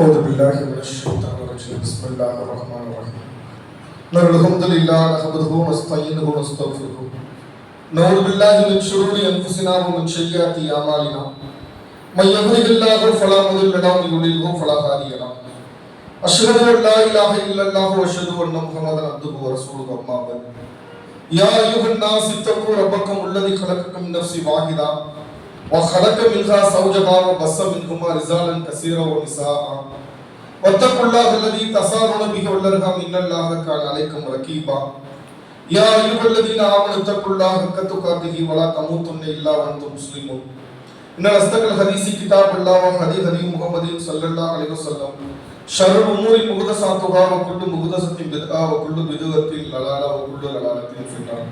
أعوذ بالله من الشيطان الرجيم بسم الله الرحمن الرحيم الحمد لله نحمده ونستعينه ونستغفره نعوذ بالله من شرور أنفسنا ومن سيئات أعمالنا من يهده الله فلا مضل له ومن يضلل فلا هادي له أشهد أن لا إله إلا الله وأشهد أن محمدا عبده ورسوله أما بعد يا أيها الناس اتقوا ربكم الذي خلقكم من نفس واحدة وخلق منها زوجها وبث منهما رجالا كثيرا ونساء واتقوا الله الذي تساءلون به والأرحام إن الله كان عليكم رقيبا يا أيها الذين آمنوا اتقوا الله حق تقاته ولا تموتن إلا وأنتم مسلمون إن أصدق الحديث كتاب الله وخير هدي محمد صلى الله عليه وسلم شر الأمور محدثاتها وكل محدثة بدعة وكل بدعة ضلالة وكل ضلالة في النار.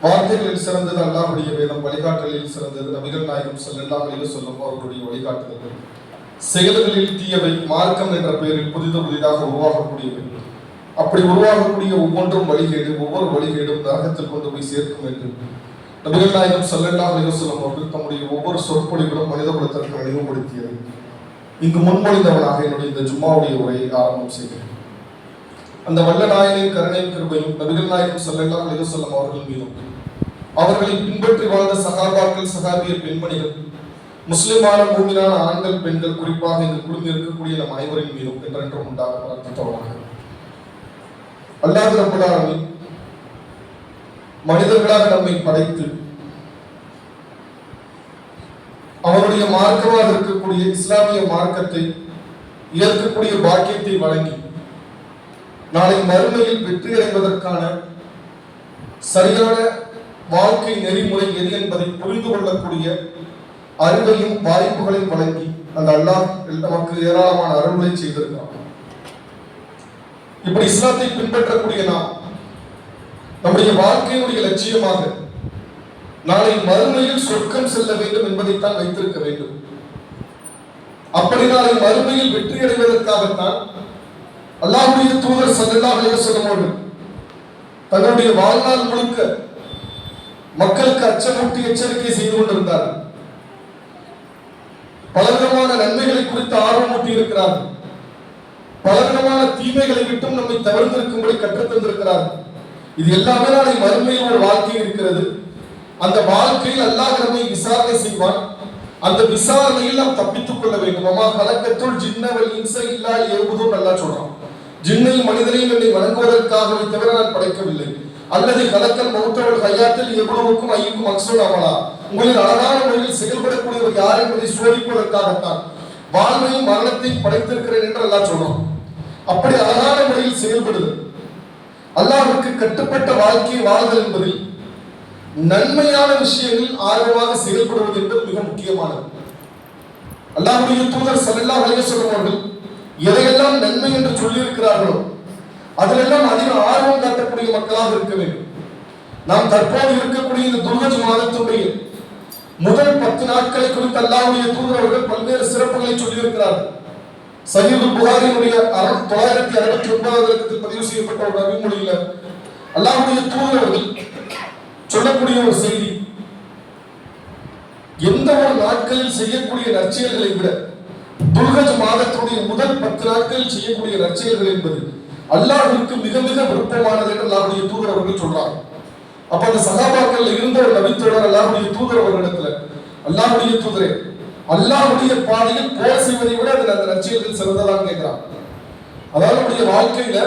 வார்த்தைகளில் சிறந்தது அல்லாஹ்வுடைய வேதம், வழிகாட்டலில் சிறந்தது நபிகள் நாயகம் ஸல்லல்லாஹு அலைஹி வஸல்லம் அவர்களுடைய வழிகாட்டுதல்கள். செயல்களில் தீயவை மார்க்கம் என்ற பெயரில் புதிதாக உருவாகக்கூடியவை. அப்படி உருவாகக்கூடிய ஒவ்வொன்றும் வழிகேடு, ஒவ்வொரு வழிகேடும் நரகத்தில் கொண்டு போய் சேர்க்கும் என்று நபிகள் நாயகம் ஸல்லல்லாஹு அலைஹி வஸல்லம் அவர்கள் தம்முடைய ஒவ்வொரு சொற்பொழிவிலும் மனித குலத்திற்கு நினைவுபடுத்தியது. இங்கு முன்மொழிந்தவனாக என்னுடைய இந்த ஜும்மாவுடைய உரையை ஆரம்பம் செய்கிறேன். அந்த வல்ல நாயனின் கருணையும் கிருபையும் நபிகள் நாயகம் ஸல்லல்லாஹு அலைஹி வஸல்லம் அவர்கள் மீதும், அவர்களை பின்பற்றி வாழ்ந்த சஹாபாக்கள், சஹாபியர், பெண்மணிகள், முஸ்லிமான மூமினான ஆண்கள், பெண்கள், குறிப்பாக இங்கு குழுமி இருக்கக்கூடிய நம் அனைவரின் மீதும் என்றென்றும் உண்டாக பிரார்த்தித்தவனாக அல்லாஹ் ரப்பல் ஆலமீன் மனிதர்களாக நம்மை படைத்து அவருடைய மார்க்கமாக இருக்கக்கூடிய இஸ்லாமிய மார்க்கத்தை ஏற்கக்கூடிய பாக்கியத்தை வழங்கி நாளை மறுமையில் வெற்றி அடைவதற்கான சரியான வாழ்க்கை நெறிமுறை எது என்பதை புரிந்து கொள்ளக்கூடிய அறிவையும் வாய்ப்புகளையும் வழங்கி அந்த அல்லாஹ் நமக்கு ஏராளமான அருள்களை செய்திருக்கிறார். இப்படி இஸ்லாத்தை பின்பற்றக்கூடிய நாம் நம்முடைய வாழ்க்கையினுடைய லட்சியமாக நாளை மறுமையில் சொர்க்கம் செல்ல வேண்டும் என்பதைத்தான் வைத்திருக்க வேண்டும். அப்படி நாளை மறுமையில் வெற்றி அடைவதற்காகத்தான் அல்லாஹ்வுடைய தூதர் ஸல்லல்லாஹு அலைஹி வஸல்லம் அவர்கள் தன்னுடைய வாழ்நாள் முழுக்க மக்களுக்கு அச்சமூட்டி எச்சரிக்கை செய்து கொண்டிருந்தார்கள். பலவிதமான நன்மைகளை குறித்து ஆர்வமூட்டி இருக்கிறார்கள். பலவிதமான தீமைகளை விட்டும் நம்மை தவிர்த்திருக்கும்படி கற்றுத் தந்திருக்கிறார்கள். இது எல்லாமே நாளை மறுமையில் ஒரு வாழ்க்கை இருக்கிறது. அந்த வாழ்க்கையில் அல்லாஹ் நம்மை விசாரணை செய்வான். அந்த விசாரணையில் நாம் தப்பித்துக் கொள்ள வேண்டும். அம்மா கலக்கத்துள் ஜின்ன வல் இன்ஸ இல்லா லியஅ்புதூன் அல்லாஹ் சொல்றான். ஜின்னையும் மனிதனையும் என்னை வணங்குவதற்காகவே தவிர நான் படைக்கவில்லை. அல்லது கலக்கல் மௌத்தவல் ஹயாத்தில் எவ்வளவுக்கும் ஐயுக்கும் அக்ஸுன் அமலா, உங்களின் அழகான முறையில் செயல்படக்கூடியவர் யார் என்பதை சோதிப்பதற்காகத்தான் வாழ்வையும் மரணத்தையும் படைத்திருக்கிறேன் என்று அல்லாஹ் சொல்றான். அப்படி அழகான முறையில் செயல்படுதல், அல்லாஹ்வுக்கு கட்டுப்பட்ட வாழ்க்கையை வாழ்தல் என்பதில் நன்மையான விஷயங்களில் ஆர்வமாக செயல்படுவது என்பது மிக முக்கியமானது. அல்லாஹ்வுடைய தூதர் ஸல்லல்லாஹு அலைஹி வஸல்லம் அவர்கள் எதையெல்லாம் நன்மை என்று சொல்லி இருக்கிறார்களோ அதிலெல்லாம் அதிக ஆர்வம் காட்டக்கூடிய மக்களாக இருக்க வேண்டும். நாம் தற்போது இருக்கக்கூடிய இந்த துல்ஹஜ் மாதத்துடைய முதல் 10 நாட்களை குறித்து அல்லாஹ்வுடைய தூதர் அவர்கள் பல்வேறு சிறப்புகளை சொல்லி இருக்கிறார்கள். சஹீஹுல் புகாரியினுடைய 969வது இலக்கத்தில் பதிவு செய்யப்பட்ட ஒரு நபிமொழியில அல்லாஹ்வுடைய தூதர் அவர்கள் சொல்லக்கூடிய ஒரு செய்தி, எந்த ஒரு நாட்களில் செய்யக்கூடிய நற்செயல்களை விட துல்ஹஜ் மாதத்துடைய முதல் 10 நாட்களில் செய்யக்கூடிய நற்செயல்கள் என்பது அல்லாஹ்வுக்கு மிக மிக விருப்பமானது என்று அல்லாஹ்வுடைய தூதர் அவர்கள் சொல்றாங்க. அப்ப அந்த சஹாபாக்கள்ல இருந்த ஒரு நபித்தோழர் அல்லாஹ்வுடைய தூதர் அவர்களிடத்துல, அல்லாஹ்வுடைய தூதரே, அல்லாஹ்வுடைய பாதையில் போர் செய்வதை விட அந்த நற்செயல்கள் சிறந்ததான்னு கேட்கிறாங்க. அதாவது நம்முடைய வாழ்க்கையில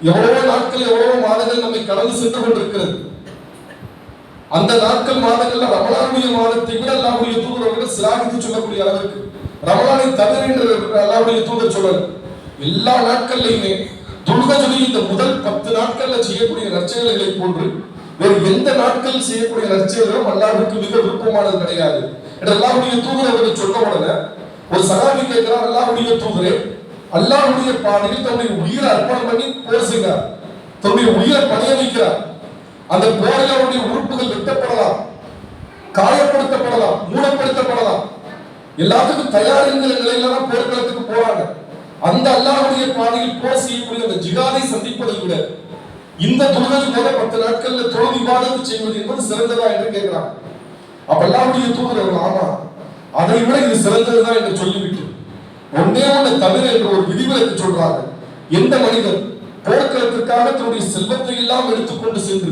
எவ்வளவோ நாட்கள், எவ்வளவோ மாதங்கள் நம்மை கடந்து சென்று கொண்டிருக்கிறது. அந்த நாட்கள் மாதங்கள்ல ரமலானுடைய மாதத்தை விட அல்லாஹ்வுடைய தூதர் அவர்கள் சிலாகித்து சொல்லக்கூடிய அளவிற்கு, ரமலானை தவிர என்று அல்லாஹ்வுடைய தூதர் சொல்லல, எல்லா நாட்கள்லையுமே துல்ஹஜுடைய இந்த முதல் 10 நாட்கள்ல செய்யக்கூடிய நற்செயல்களை போன்று வேறு எந்த நாட்களில் செய்யக்கூடிய நற்செயல்களும் அல்லாஹ்வுக்கு மிக விருப்பமானது கிடையாது என்று அல்லாஹ்வுடைய தூதர் அவர்கள் சொன்ன உடனே ஒரு சஹாபி கேட்கிறார், அல்லாஹ்வுடைய தூதரே, அல்லாஹ்வுடைய பாதையில் தன்னுடைய உயிரை அர்ப்பணம் பண்ணி போர் செய்கிறார், தன்னுடைய உயிரை பணிய வைக்கிறார். அந்த போரில் அவருடைய உறுப்புகள் வெட்டப்படலாம், காயப்படுத்தப்படலாம், மூடப்படுத்தப்படலாம், எல்லாத்துக்கும் தயார் என்கிற நிலையில தான் போர்க்களத்துக்கு போறாங்க. அந்த அல்லாஹ்வுடைய பாதையில் போர் செய்யக்கூடிய அந்த ஜிஹாதை சந்திப்பதை விட இந்த துல்ஹஜ் போல 10 நாட்கள்ல தொழுது இபாதத் செய்வது என்பது சிறந்ததா என்று கேட்கிறாங்க. அப்ப அல்லாஹ்வுடைய தூதர், ஆமா அதை விட இது சிறந்ததுதான் என்று சொல்லிவிட்டு ஒன்னே ஒண்ணு தவிர என்று ஒரு விதிவிலக்கு சொல்றாங்க. எந்த மனிதன் போர்க்களத்திற்காக தன்னுடைய செல்வத்தை எல்லாம் எடுத்துக்கொண்டு சென்று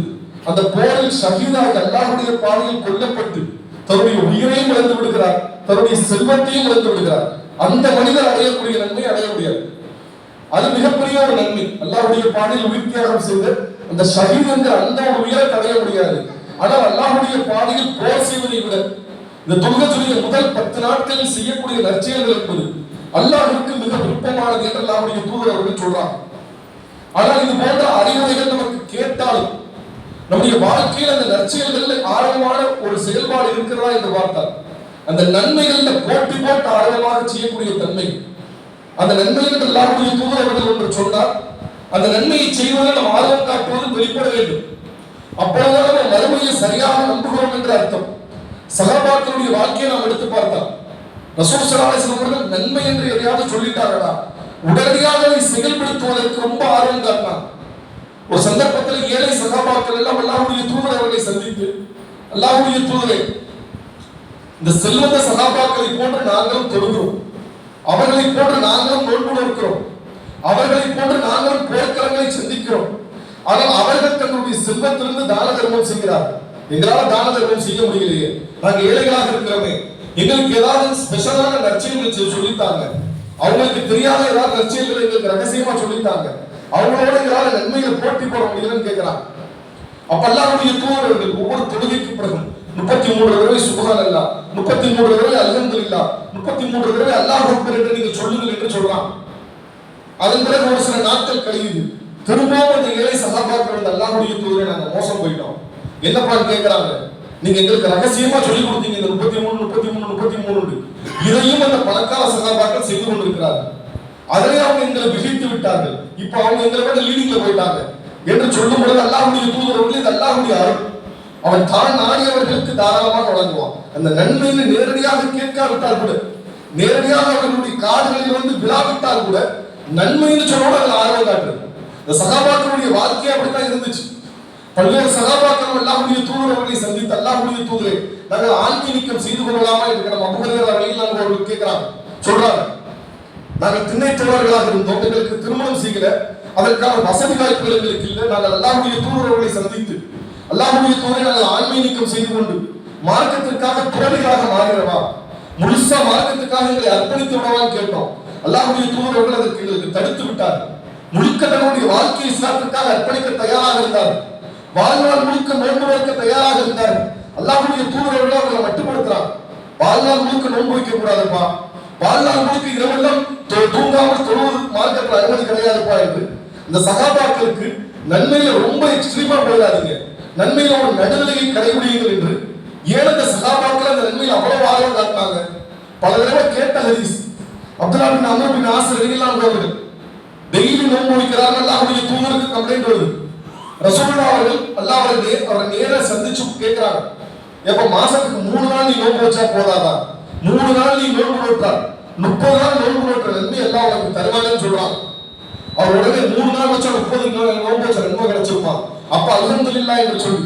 அந்த போரில் ஷஹீதாக அல்லாஹ்வுடைய பாதையில் கொல்லப்பட்டு தன்னுடைய உயிரையும் இழந்து விடுகிறார், தன்னுடைய செல்வத்தையும் இழந்து விடுகிறார், அந்த மனிதர் அடையக்கூடிய நன்மை அடைய முடியாது. அது மிகப்பெரிய ஒரு நன்மை. அல்லாஹ்வுடைய பாதையில் உயிர் தியாகம் செய்த அந்த ஷஹீத் என்கிற அந்த ஒரு உயிரை அடைய முடியாது. ஆனால் அல்லாஹ்வுடைய பாதையில் போர் செய்வதை விட இந்த துல்ஹஜுடைய முதல் 10 நாட்களில் செய்யக்கூடிய நற்செயல்கள் என்பது அல்லாஹ்வுக்கு மிக விருப்பமானது என்று அல்லாஹ்வுடைய தூதர் அவர்கள் சொல்றாங்க. ஆனால் இது போன்ற அறிவுரைகள் நமக்கு கேட்டாலும் நம்முடைய வாழ்க்கையில் அந்த நற்செயல்களில் ஆழமான ஒரு செயல்பாடு இருக்கிறதா என்று பார்த்தால் அந்த நன்மைகளில் போட்டி போட்டு ஆழமாக செய்யக்கூடிய தன்மை, அந்த நன்மைகள் அல்லாஹ்வுடைய தூதர் அவர்கள் ஒன்று சொன்னார். அந்த நன்மையை செய்வதில் நாம் ஆர்வம் காட்டுவது வெளிப்பட வேண்டும். அப்பொழுதுதான் நம்ம மறுமையை சரியாக நம்புகிறோம் என்ற அர்த்தம். சஹாபாக்களுடைய வாழ்க்கையை நாம் எடுத்து பார்த்தால் ரசூல் ஸல்லல்லாஹு அலைஹி வஸல்லம் அவர்கள் நன்மை என்று எதையாவது சொல்லிட்டார்களா உடனடியாக அதை செயல்படுத்துவதற்கு ரொம்ப ஆர்வம் காட்டினார். ஒரு சந்தர்ப்பத்தில் ஏழை சகாபாக்கள் எல்லாம் அல்லாஹ்வுடைய தூதர் அவர்களை சந்தித்து, அல்லாஹ்வுடைய தூதரே, இந்த செல்வந்த சகாபாக்களை போன்று நாங்களும் தொழுகிறோம், அவர்களை போன்று நாங்களும் நோன்பு நோக்கிறோம், அவர்களை போன்று நாங்களும் போர்க்களங்களை சந்திக்கிறோம், ஆனால் அவர்கள் தங்களுடைய செல்வத்திலிருந்து தான தர்மம் செய்கிறார்கள், எங்களால் தான தர்மம் செய்ய முடியலையே, நாங்கள் ஏழைகளாக இருக்கிறோமே, எங்களுக்கு ஏதாவது ஸ்பெஷலான நற்செயல்கள் சொல்லித்தாங்க, அவங்களுக்கு தெரியாத ஏதாவது நற்செயல்கள் எங்களுக்கு ரகசியமா சொல்லித்தாங்க, அவங்களோட எங்களால நன்மைகளை போட்டி போட முடியலன்னு கேட்கிறாங்க. அப்ப அல்லாஹ்வுடைய தூதர்கள் ஒவ்வொரு தொழுகைக்கு பிறகு 33 தடவை சுப்ஹானல்லாஹ், 33 தடவை அல்ஹம்துலில்லாஹ், 33 தடவை அல்லாஹ் அக்பர் என்று நீங்கள் சொல்லுங்கள் என்று சொல்றாங்க. அதன் பிறகு ஒரு சில நாட்கள் கழியுது. திரும்பவும் அந்த ஏழை சகாபாக்கள் வந்து அல்லாஹ்வுடைய தூதரை நாங்க மோசம் போயிட்டோம் என்னப்பான்னு கேட்கிறாங்க. நீங்க எங்களுக்கு ரகசியமா சொல்லி கொடுத்தீங்க இந்த 33 இதையும் அந்த பணக்கார சகாபாக்கள் செய்து கொண்டிருக்கிறார்கள், அதனை அவங்க எங்களை விழித்து விட்டார்கள், இப்ப அவங்க எங்களை விட லீடிங்ல போயிட்டாங்க என்று சொல்லும் பொழுது அல்லாஹ்வுடைய தூதர் அவர்கள் இது அல்லாஹ்வுடைய அருள், அவன் தான் நாடியவர்களுக்கு தாராளமாக வழங்குவான். அந்த நன்மையை நேரடியாக கேட்காவிட்டால் கூட, நேரடியாக அவர்களுடைய காதுகளில் வந்து விழாவிட்டால் கூட நன்மைன்னு சொன்னோட அதில் ஆர்வம் காட்டுறது. இந்த சகாபாக்களுடைய வாழ்க்கை அப்படித்தான் இருந்துச்சு. பல்வேறு சகாபாக்கள் அல்லாஹ்வுடைய தூதர் அவர்களை சந்தித்து, அல்லாஹ்வுடைய தூதரை நாங்கள் ஆண்மை நீக்கம் செய்து கொள்ளலாமா என்று நம்ம அபூ ஹுரைரா ரலியல்லாஹு அன்ஹு அவர்கள் கேட்கிறாங்க. சொல்றாங்க, நாங்கள் திண்ணைத்தவர்களாக இருந்தோம், எங்களுக்கு திருமணம் செய்யல, அதற்கான வசதி வாய்ப்புகள் எங்களுக்கு இல்லை, நாங்கள் அல்லாஹ்வுடைய தூதர் அவர்களை சந்தித்து அல்லாஹ்வுடைய தூதரை நாங்கள் ஆண்மை நீக்கம் செய்து கொண்டு மார்க்கத்திற்காக துறவிகளாக மாறிடவா, முழுசா மார்க்கத்துக்காக எங்களை அர்ப்பணித்து விடவான்னு கேட்டோம். அல்லாஹ்வுடைய தூதர் அவர்கள் அதற்கு எங்களுக்கு தடுத்து விட்டார்கள். முழுக்க தன்னுடைய வாழ்க்கை இஸ்லாத்திற்காக அர்ப்பணிக்க தயாராக இருந்தார், வாழ்நாள் முழுக்க நோன்பு வைக்க தயாராக இருந்தார். அல்லாஹ்வுடைய தூதர் அவர்கள் அவர்களை மட்டுப்படுத்துறாங்க, வாழ்நாள் முழுக்க நோன்பு வைக்க கூடாதுப்பா, வாழ்நாள் முழுக்க இரவெல்லாம் தூங்காமல் தொழுவது மார்க்கத்தில் அனுமதி கிடையாதுப்பா என்று இந்த சகாபாக்களுக்கு நன்மையில ரொம்ப எக்ஸ்ட்ரீமா போயிடாதீங்க, நன்மையில ஒரு நடுநிலையை கடைபிடியுங்கள் என்று ஏன் அந்த சகாபாக்கள் அந்த நன்மையில அவ்வளவு ஆர்வம் காட்டினாங்க. பல தடவை கேட்ட ஹதீஸ், அப்துல்லா பின் அம்ர் பின் ஆஸ் ரலியல்லாஹு அன்ஹு அவர்கள் டெய்லி நோன்பு வைக்கிறாங்க, அல்லாஹ்வுடைய தூதருக்கு கம்ப்ளைண்ட் வருது. ரசூலுல்லாஹ் அவர்கள் அவரை நேரா சந்திச்சு கேட்கிறாங்க, எப்ப மாசத்துக்கு 3 நாள் நீ நோன்பு வச்சா போதாதா, 3 நாள் நீ நோன்பு நோட்டா 30 நாள் நோன்பு நோட்டுற நன்மை எல்லாம் உனக்கு தருவாங்கன்னு சொல்றாங்க. அவர் உடனே 3 நாள் வச்சா 30 நோன்பு வச்ச நன்மை கிடைச்சிருமா, அப்ப அல்ஹம்துலில்லாஹ் என்று சொல்லி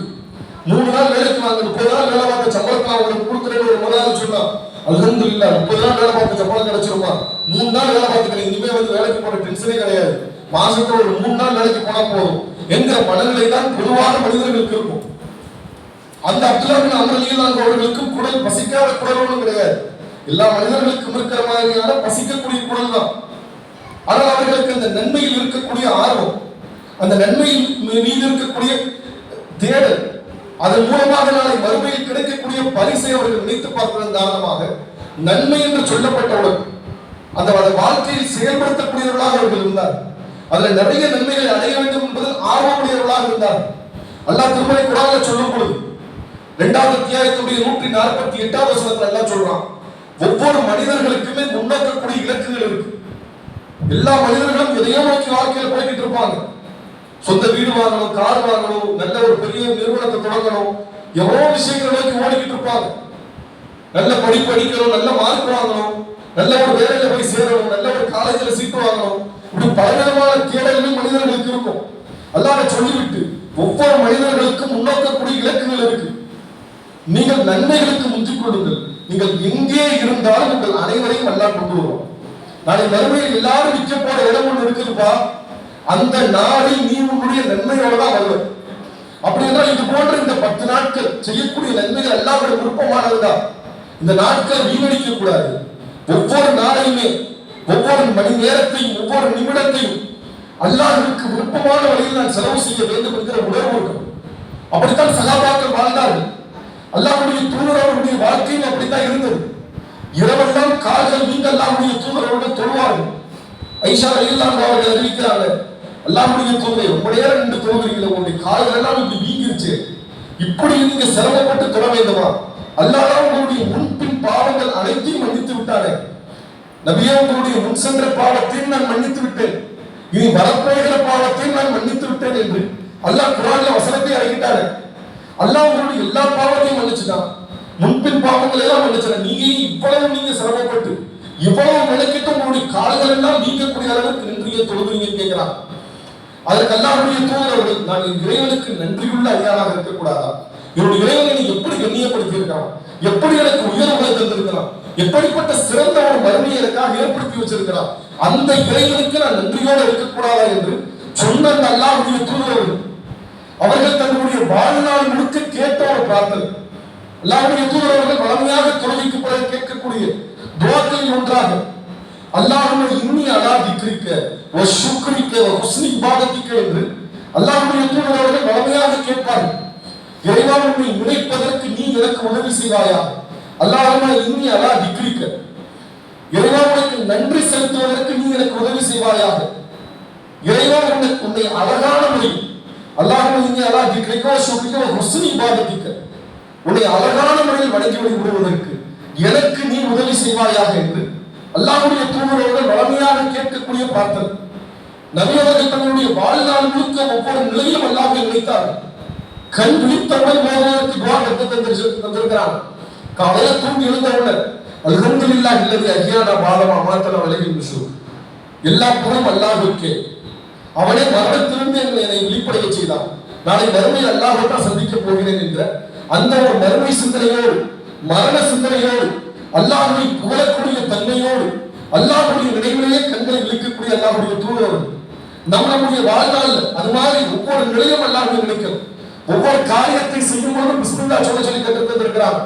3 நாள் வேலைக்கு வாங்க 30 நாள் வேலை பார்த்த சம்பளத்தை நான் உங்களுக்கு கொடுக்குறேன்னு ஒரு முதலாவது சொன்னா, அல்ஹம்துலில்லாஹ் 30 நாள் வேலை பார்த்த சம்பளம் கிடைச்சிருமா, 3 நாள் வேலை பார்த்துக்கிறேன், இனிமே வந்து வேலைக்கு போற டென்ஷனே கிடையாது, மாசத்துல ஒரு 3 நாள் வேலைக்கு போனா போதும் என்கிற மனநிலை தான் பொதுவாக மனிதர்களுக்கு இருக்கும். அந்த அப்துல்லா பின் அம்ர் ரலியல்லாஹு அன்ஹு அவர்களுக்கும் குடல் பசிக்காத குடல் ஒன்றும் கிடையாது, எல்லா மனிதர்களுக்கும் இருக்கிற மாதிரியான பசிக்கக்கூடிய குடல் தான். ஆனால் அவர்களுக்கு அந்த நன்மையில் இருக்கக்கூடிய ஆர்வம், அந்த நன்மையில் மீது இருக்கக்கூடிய தேடல், அதன் மூலமாக நாளை மறுமையில் கிடைக்கக்கூடிய பரிசை அவர்கள் நினைத்து பார்ப்பதன் காரணமாக நன்மை என்று சொல்லப்பட்டவுடன் அந்த வாழ்க்கையில் செயல்படுத்தக்கூடியவர்களாக அவர்கள் இருந்தார். அதுல நிறைய நன்மைகளை அடைய வேண்டும் என்பதில் ஆர்வமுடையவர்களாக இருந்தார். அல்லாஹ் திருமறை குர்ஆன்ல சொல்லும் பொழுது 2வது அத்தியாயத்துடைய 148வது வசனத்துல அல்லாஹ் சொல்றான், ஒவ்வொரு மனிதர்களுக்குமே முன்னோக்கக்கூடிய இலக்குகள் இருக்கு. எல்லா மனிதர்களும் எதையோ நோக்கி வாழ்க்கையில போய்கிட்டு இருப்பாங்க, சொந்த வீடு வாங்கணும், கார் வாங்கணும், நல்ல ஒரு பெரிய நிறுவனத்தை தொடங்கணும், எவ்வளவு விஷயங்களை நோக்கி ஓடிக்கிட்டு இருப்பாங்க. நல்ல படிப்பு படிக்கணும், நல்ல மார்க் வாங்கணும், நல்ல ஒரு வேலையில போய் சேரணும், நல்ல ஒரு காலேஜ்ல சீட்டு வாங்கணும், இப்படி பலவிதமான தேடல்கள் மனிதர்களுக்கு இருக்கும். அல்லாஹ் சொல்லிவிட்டு ஒவ்வொரு மனிதர்களுக்கும் முன்னோக்கக்கூடிய இலக்குகள் இருக்கு. நீங்கள் நன்மைகளுக்கு முந்திக் கொள்ளுங்கள், நீங்கள் எங்கே இருந்தாலும் உங்கள் அனைவரையும் அல்லாஹ் கொண்டு வருவோம். நாளை மறுமையில் எல்லாரும் விற்க போற இடம் ஒண்ணு இருக்குதுப்பா. அந்த நாளில் நீ உன்னுடைய நன்மையோட தான் வருவ. அப்படின்னா இது போன்ற இந்த 10 நாட்கள் செய்யக்கூடிய நன்மைகள் எல்லாம் விருப்பமானதுதான். இந்த நாட்களை வீணடிக்க கூடாது. ஒவ்வொரு நாளையுமே, ஒவ்வொரு மணி நேரத்தையும், ஒவ்வொரு நிமிடத்தையும் அல்லாஹ்வுக்கு விருப்பமான வழியில் நான் செலவு செய்ய வேண்டும் என்கிற உணர்வு இருக்கும். அப்படித்தான் சகாபாக்கள் வாழ்ந்தார்கள். அல்லாஹ்வுடைய தூதர் அவருடைய வாழ்க்கையும் அப்படித்தான் இருந்தது. இரவெல்லாம் கால்கள் வீங்க அல்லாஹ்வுடைய தூதர் அவர்கள் தொழுவார்கள். ஐஷா ரலியல்லாஹு அவர்கள் அறிவிக்கிறாங்க, அல்லாஹ்வுடைய தூதரே, ரொம்ப நேரம் நின்று தொழுகிறீங்களே, உங்களுடைய கால்கள் எல்லாம் இப்படி வீங்கிருச்சு, இப்படி நீங்க சிரமப்பட்டு தொழ வேண்டுமா? அல்லாஹ் உங்களுடைய முன்பின் பாவங்கள் அனைத்தையும் மன்னித்து விட்டானே. நபியே, உங்களுடைய முன் சென்ற பாவத்தையும் நான் மன்னித்து விட்டேன், இனி வரப்போகிற பாவத்தையும் நான் மன்னித்து விட்டேன் என்று அல்லாஹ் குர்ஆன்ல வசனத்தை இறக்கிட்டானே. அல்லாஹ் உங்களுடைய எல்லா பாவத்தையும் மன்னிச்சுட்டான், முன்பின் பாவங்கள் எல்லாம் மன்னிச்சான். நீங்க சிரமப்பட்டு இவ்வளவு மெனக்கிட்டு உங்களுடைய கால்கள் எல்லாம் நீங்கக்கூடிய அளவுக்கு நின்றீங்க தொழுகிறீங்கன்னு கேட்கிறான். அதற்கு அல்லாஹ்வுடைய தூதர் அவர்கள், நான் என் இறைவனுக்கு நன்றியுள்ள அடியானாக இருக்கக்கூடாதா? என்னுடைய இறைவனை எப்படி கண்ணியப்படுத்தி இருக்கிறான், எப்படி எனக்கு உயர்வுகளை தந்திருக்கிறான், எப்படிப்பட்ட சிறந்த ஒரு மறுமையை எனக்காக ஏற்படுத்தி வச்சிருக்கிறான், அந்த இறைவனுக்கு நான் நன்றியோடு இருக்கக்கூடாதா என்று சொன்ன அந்த அல்லாஹ்வுடைய தூதர் அவர்கள் தன்னுடைய வாழ்நாள் முழுக்க கேட்ட ஒரு பிரார்த்தனை. அல்லாஹ்வுடைய தூதர் அவர்கள் வளமையாக தொழுகைக்கு பிறகு கேட்கக்கூடிய துஆக்களில் ஒன்றாக, அல்லாஹும்ம இன்னி அலா திக்ரிக்க வ ஷுக்ரிக்க வ ஹுஸ்னி இபாதத்திக்க என்று அல்லாஹ்வுடைய தூதர் அவர்கள் வளமையாக கேட்பார்கள். இறைவா, உன்னை நினைப்பதற்கு நீ எனக்கு உதவி செய்வாயா? அல்லாஹும்ம இன்னி அலா திக்ரிக்க, இறைவா உனக்கு நன்றி செலுத்துவதற்கு நீ எனக்கு உதவி செய்வாயாக. இறைவா, உன்னை அழகான முறை, அல்லாஹும்ம இன்னி அலா திக்ரிக்க வ ஷுக்ரிக்க வ ஹுஸ்னி இபாதத்திக்க, உன்னை அழகான முறையில் வணங்கி வழிபடுவதற்கு எனக்கு நீ உதவி செய்வாயாக என்று அல்லாஹ்வுடைய தூதர் அவர்கள் வளமையாக கேட்கக்கூடிய பிரார்த்தனை. நபி அவர்கள் தன்னுடைய வாழ்நாள் முழுக்க ஒவ்வொரு நிலையிலும் அல்லாஹ்வை நினைத்தார்கள். கண் விழித்தவுடன் போவதற்கு துஆ தந்திருக்கிறார். காலையில தூங்கி எழுந்தவுடன் அல்ஹம்துலில்லாஹ் அல்லதி அஹ்யானா பாதமா அமாத்தனா வலைஹில் நுஷூர், எல்லா புகழும் அல்லாஹ்வுக்கே, அவனே மரணத்திலிருந்து என்னை விழிப்படைய செய்தான், நாளை மறுமையில் அல்லாஹ்வை தான் சந்திக்க போகிறேன் என்ற அந்த ஒரு மறுமை சிந்தனையோடு, மரண சிந்தனையோடு, அல்லாஹ்வை புகழக்கூடிய தன்மையோடு, அல்லாஹ்வுடைய நினைவிலேயே கண்களை விழிக்கக்கூடிய அல்லாஹ்வுடைய தூதர் நம்முடைய வாழ்நாள் அது மாதிரி ஒவ்வொரு நிலையும் அல்லாஹ்வை நினைக்கணும். ஒவ்வொரு காரியத்தை செய்யும் போது பிஸ்மில்லாஹ் சொல்லி கற்றுத்தந்திருக்கிறார்.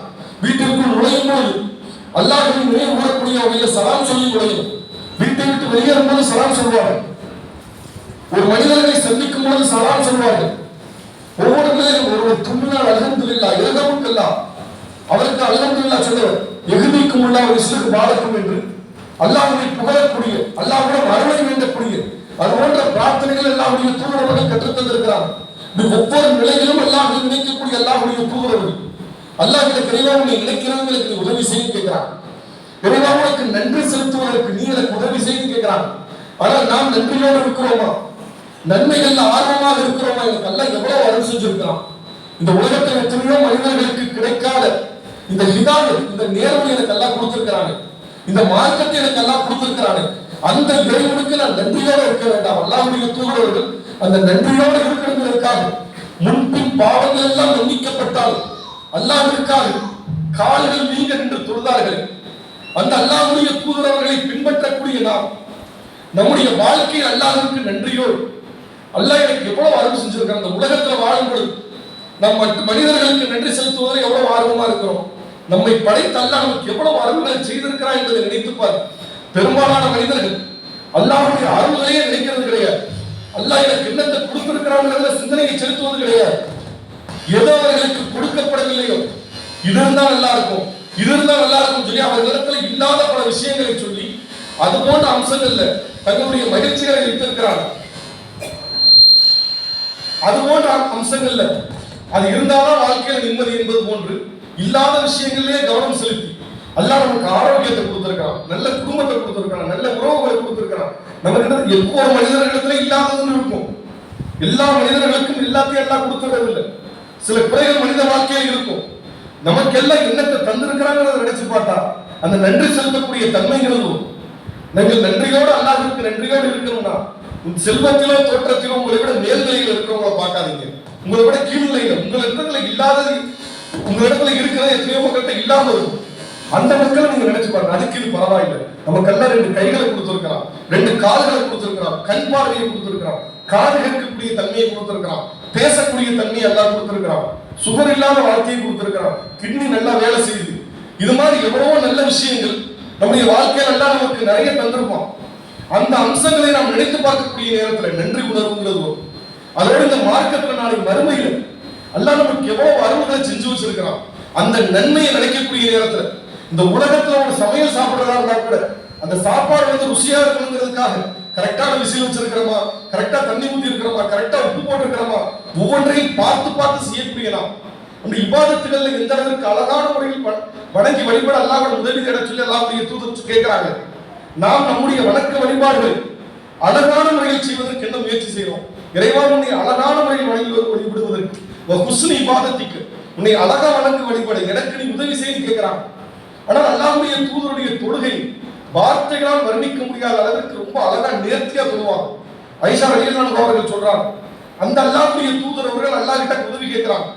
வீட்டிற்குள் நுழையும் போது அல்லாஹ்வை நினைவு கூறக்கூடிய வகையில் சலாம் சொல்லி நுழையும். வீட்டை விட்டு வெளியேறும் போது சலாம் சொல்வார்கள். ஒரு மனிதர்களை சந்திக்கும் போது சலாம் சொல்வார்கள். ஒவ்வொரு நிலையிலும் ஒருவர் தும்மினால் அல்ஹம்துலில்லாஹ் இரகமுக்கல்லாஹ், அவருக்கு அல்ஹம்துலில்லாஹ் சொல்லுவார், எகுதிக்கும் உள்ள ஒரு இஸ்லுக்கு பாலக்கும் என்று அல்லாஹ்வை புகழக்கூடிய, அல்லாஹ்வுடன் அருளை வேண்டக்கூடிய அது போன்ற பிரார்த்தனைகள் அல்லாஹ்வுடைய தூதர்கள் கற்றுத்தந்திருக்கிறார். ஒவ்வொரு நிலையிலும் அல்லாஹ்வை நினைக்கக்கூடிய அல்லாஹ்வுடைய தூதர்கள் அல்லாஹ்விட இறைவா உன்னை நினைக்கிறவங்களுக்கு உதவி செய்ய கேட்கிறான். இறைவா உனக்கு நன்றி செலுத்துவதற்கு நீ எனக்கு உதவி செய்ய கேட்கிறான். ஆனால் நாம் நன்றியோடு இருக்கிறோமா? நன்மைகள்ல ஆர்வமாக இருக்கிறோமா? எனக்கு அல்லாஹ் எவ்வளவு அருள் செஞ்சிருக்கிறான். இந்த உலகத்தில் எத்தனையோ மனிதர்களுக்கு கிடைக்காத இந்த ஹிதாயத், இந்த நேர்மை எனக்கு அல்லாஹ் கொடுத்திருக்கிறானே, இந்த மார்க்கத்தை எனக்கு அல்லாஹ் கொடுத்திருக்கிறானே, அந்த இறைவனுக்கு நான் நன்றியோடு இருக்க வேண்டாம்? அல்லாஹ்வுடைய தூதர்கள் அந்த நன்றியோடு இருக்கிறதற்காக முன்பின் பாவங்கள் எல்லாம் மன்னிக்கப்பட்டால் அல்லாஹ்விற்காக கால்கள் நீங்க நின்று தொழுதார்கள். அந்த அல்லாஹ்வுடைய தூதரவர்களை பின்பற்றக்கூடிய நாம் நம்முடைய வாழ்க்கையில் அல்லாஹ்வுக்கு நன்றியோடு, அல்லாஹ் எனக்கு எவ்வளவு அருள் செஞ்சிருக்கான், அந்த உலகத்துல வாழும் பொழுது நம் மனிதர்களுக்கு நன்றி செலுத்துவதில் எவ்வளவு ஆர்வமா இருக்கிறோம். நம்மை படைத்த அல்லாஹ் நமக்கு எவ்வளவு அருள்களை செய்திருக்கிறான் என்பதை நினைத்துப்பார். பெரும்பாலான மனிதர்கள் அல்லாஹ்வுடைய அருள்களையே நினைக்கிறது கிடையாது. அல்லாஹ் எனக்கு என்னத்தை கொடுத்திருக்கிறான் சிந்தனையை செலுத்துவது கிடையாது. ஏதோ அவர்களுக்கு கொடுக்கப்படவில்லையோ, இது இருந்தா நல்லா இருக்கும், இது இருந்தா நல்லா இருக்கும் சொல்லி அவர்களிடத்துல இல்லாத பல விஷயங்களை சொல்லி அது போன்ற அம்சங்கள்ல தங்களுடைய மகிழ்ச்சிகளை வைத்திருக்கிறார்கள். அது போன்ற அம்சங்கள்ல அது இருந்தாதான் வாழ்க்கையில நிம்மதி என்பது போன்று இல்லாத விஷயங்களிலே கவனம் செலுத்தி அல்லாஹ் நமக்கு ஆரோக்கியத்தை கொடுத்திருக்கான், நல்ல குடும்பத்தை கொடுத்திருக்கான், நல்ல உறவுகளை கொடுத்திருக்கான். நம்ம கிட்ட ஒவ்வொரு மனிதர்களிடத்துல இல்லாததுன்னு இருக்கும். எல்லா மனிதர்களுக்கும் எல்லாத்தையும் எல்லாம் கொடுத்துறதில்லை. சில குறைகள் மனித வாழ்க்கையில் இருக்கும். நமக்கு எல்லாம் என்னத்தை தந்திருக்கிறாங்கிறத நினைச்சு பார்த்தா அந்த நன்றி செலுத்தக்கூடிய தன்மைகளும் நீங்கள் நன்றியோடு அல்லாஹ்வுக்கு நன்றியோடு இருக்கணும்னா செல்வத்திலோ தோற்றத்திலோ உங்களை விட மேல்நிலையில் இருக்கிறவங்களை பார்க்காதீங்க. உங்களை விட கீழ்நிலையில உங்களிடத்துல இல்லாதது உங்களிடத்துல இருக்கிறது எத்தனையோ மக்கள்கிட்ட இல்லாம இருக்கும். அந்த மக்களை நீங்க நினைச்சு பாருங்க. அதுக்கு இது பரவாயில்லை. நமக்கெல்லாம் 2 கைகளை கொடுத்திருக்கிறான், 2 கால்களை கொடுத்திருக்கிறான், கண் பார்வையை கொடுத்திருக்கிறான், காது கேட்கக்கூடிய தன்மையை கொடுத்திருக்கிறான், பேசக்கூடிய தன்மையை எல்லாம் கொடுத்திருக்கிறான், சுகர் இல்லாத வாழ்க்கையை கொடுத்திருக்கிறான், கிட்னி நல்லா வேலை செய்யுது. இது மாதிரி எவ்வளவோ நல்ல விஷயங்கள் நம்முடைய வாழ்க்கையில எல்லாம் நமக்கு நிறைய தந்திருப்பான். அந்த அம்சங்களை நாம் நினைத்து பார்க்கக்கூடிய நேரத்தில் நன்றி உணர்வுங்கிறது வரும். அதோடு இந்த மார்க்கத்துல நாளைக்கு மறுமையில அல்லாஹ் நமக்கு எவ்வளவு அருள்களை செஞ்சு வச்சிருக்கிறான். அந்த நன்மையை நினைக்கக்கூடிய நேரத்துல இந்த உலகத்துல ஒரு சமையல் சாப்பிடுறதா இருந்தா கூட அந்த சாப்பாடு ருசியா இருக்கணுங்கிறதுக்காக கரெக்டான விசில் வச்சிருக்கிறோமா, கரெக்டா தண்ணி ஊத்தி இருக்கிறோமா, கரெக்டா உப்பு போட்டு இருக்கிறோமா, ஒவ்வொன்றையும் பார்த்து பார்த்து செய்யக்கூடிய நாம் அந்த இபாதத்துகள்ல எந்த அளவுக்கு அழகான முறையில் வணங்கி வழிபட அல்லாஹ்வோட உதவி தேட சொல்லி அல்லாஹ்வுடைய தூதர் கேட்கிறாங்க. நாம் நம்முடைய வணக்க வழிபாடுகளை அழகான முறையில் செய்வதற்கு என்ன முயற்சி செய்யறோம்? இறைவா உன்னை அழகான முறையில் வழிபடுவதற்கு ஹுஸ்னு இபாதத்திற்கு உன்னை அழகா வணங்கு வழிபட எனக்கு நீ உதவி செய்து கேட்கிறான். ஆனால் அல்லாஹ்வுடைய தூதருடைய தொழுகை வார்த்தைகளால் வர்ணிக்க முடியாத அளவுக்கு ரொம்ப அழகா நேர்த்தியா சொல்லுவாங்க. ஐஷா ரலியல்லாஹு அவர்கள் சொல்றாங்க, அந்த அல்லாஹ்வுடைய தூதர் அவர்கள் அல்லாஹ் கிட்ட உதவி கேட்கிறாங்க,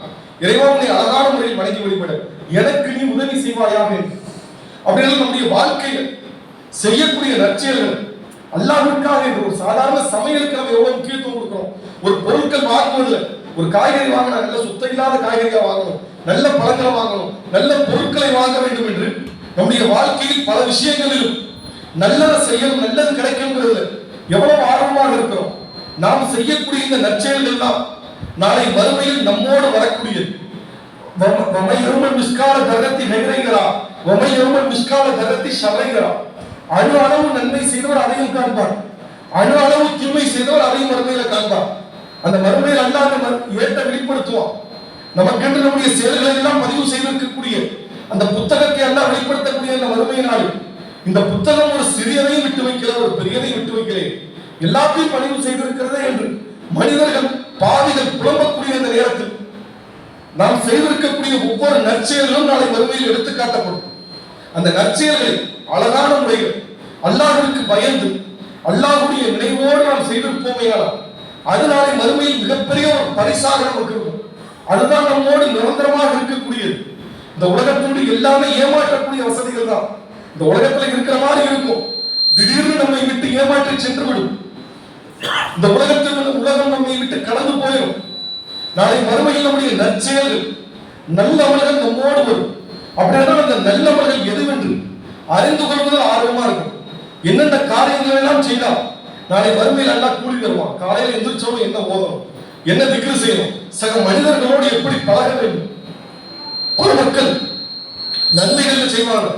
இறைவா உன்னை அழகான முறையில் வணங்கி வழிபட எனக்கு நீ உதவி செய்வாயாக. அப்படின்னு நம்முடைய வாழ்க்கையில் செய்யக்கூடிய நற்செயல்கள் அல்லாஹ்வுக்காக ஒரு சாதாரண சமையலுக்கு நம்ம எவ்வளவு முக்கியத்துவம் கொடுக்கிறோம். ஒரு பொருட்கள் வாங்குவதில் ஒரு காய்கறி வாங்கினா நல்ல சுத்தம் இல்லாத காய்கறியா வாங்கணும், நல்ல பழங்களை வாங்கணும், நல்ல பொருட்களை வாங்க வேண்டும் என்று நம்முடைய வாழ்க்கையில் பல விஷயங்களிலும் நல்லதை செய்யணும், நல்லது கிடைக்கும்ங்கிறது எவ்வளவு ஆர்வமாக இருக்கிறோம். நாம் செய்யக்கூடிய இந்த நற்செயல்கள் தான் நாளை மறுமையில் நம்மோடு வரக்கூடியது. அணு அளவு நன்மை செய்தவர் அதையும் காண்பார், அணு அளவு தீமை செய்தவர் அதையும் மறுமையில காண்பார். அந்த மறுமையில் அல்லாஹ் ஏற்ற வெளிப்படுத்துவான். நமக்கென்று நம்முடைய செயல்களை எல்லாம் பதிவு செய்திருக்கக்கூடிய அந்த புத்தகத்தை எல்லாம் வெளிப்படுத்தக்கூடிய அந்த மறுமையினால் இந்த புத்தகம் ஒரு சிறியதையும் விட்டு வைக்கல, ஒரு பெரியதையும் விட்டு வைக்கல, எல்லாத்தையும் பதிவு செய்திருக்கிறதே என்று மனிதர்கள் பாவிகள் புலம்பக்கூடிய அந்த நேரத்தில் நாம் செய்திருக்கக்கூடிய ஒவ்வொரு நற்செயல்களும் நாளை மறுமையில் எடுத்து காட்டப்படும். அந்த நற்செயல்களை அழகான முறையில் அல்லாஹ்வுக்கு பயந்து அல்லாஹ்வுடைய நினைவோடு நாம் செய்திருப்போமேயானால் அது நாளை மறுமையில் மிகப்பெரிய ஒரு பரிசாக நமக்கு இருக்கும். அதுதான் நம்மோடு நிரந்தரமாக இருக்கக்கூடியது. இந்த உலகத்தோடு எல்லாமே ஏமாற்றக்கூடிய வசதிகள் தான். இந்த உலகத்துல இருக்கிற மாதிரி இருக்கும், திடீர்னு நம்மை விட்டு ஏமாற்றி சென்று விடும். இந்த உலகம் நம்மை விட்டு கடந்து போயிடும். நாளை மறுமையில் நம்முடைய நற்செயல்கள் நல்லவர்கள் நம்மோடு வரும். அப்படின்னா அந்த நல்லவர்கள் எதுவென்று அறிந்து கொள்வதில் ஆர்வமா இருக்கும். என்னென்ன காரியங்கள் எல்லாம் செய்தால் நாளை மறுமையில் எல்லாம் கூலி தருவான். காலையில் எந்திரிச்சோம் என்ன ஓதணும், என்ன திக்ரு செய்யணும், சக மனிதர்களோடு எப்படி பழக வேண்டும். ஒரு மக்கள் நன்மைகள் செய்வாங்க,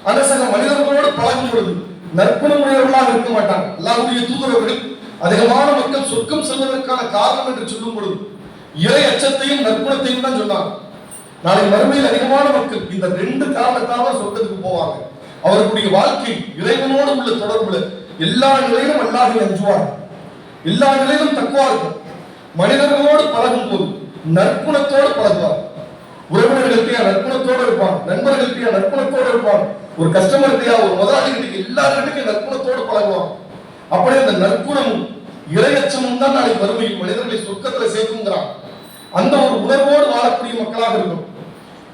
ஆனா சக மனிதர்களோடு பழகும் பொழுது நற்குணமுடையவர்களாக இருக்க மாட்டாங்க. அல்லாஹ்வுடைய தூதரவர்கள் அதிகமான மக்கள் சொர்க்கம் செல்வதற்கான காரணம் என்று சொல்லும் பொழுது இறை அச்சத்தையும் நற்குணத்தையும் தான் சொன்னாங்க. நாளை மறுமையில் அதிகமான மக்கள் இந்த 2 காரணத்தால சொர்க்கத்துக்கு போவாங்க. அவர்களுடைய வாழ்க்கை இறைவனோடு உள்ள தொடர்புல எல்லா நிலையிலும் அல்லாஹ்வை அஞ்சுவார், எல்லா நிலையிலும் தக்வா இருக்கும். மனிதர்களோடு பழகும் போது நற்குணத்தோடு பழகுவார். உறவினர்கள்கிட்டயா நற்குணத்தோடு இருப்பான், நண்பர்கள்கிட்டயா நற்குணத்தோடு இருப்பான், ஒரு கஸ்டமர்கிட்டயா ஒரு முதலாளிகிட்ட எல்லார்கிட்டையும் நற்குணத்தோடு பழகுவான். அப்படி அந்த நற்குணமும் இறையச்சமும் தான் நாளை மறுமையில் மனிதர்களை சொர்க்கத்துல சேர்க்குங்கிறான். அந்த ஒரு உணர்வோடு வாழக்கூடிய மக்களாக இருக்கும்.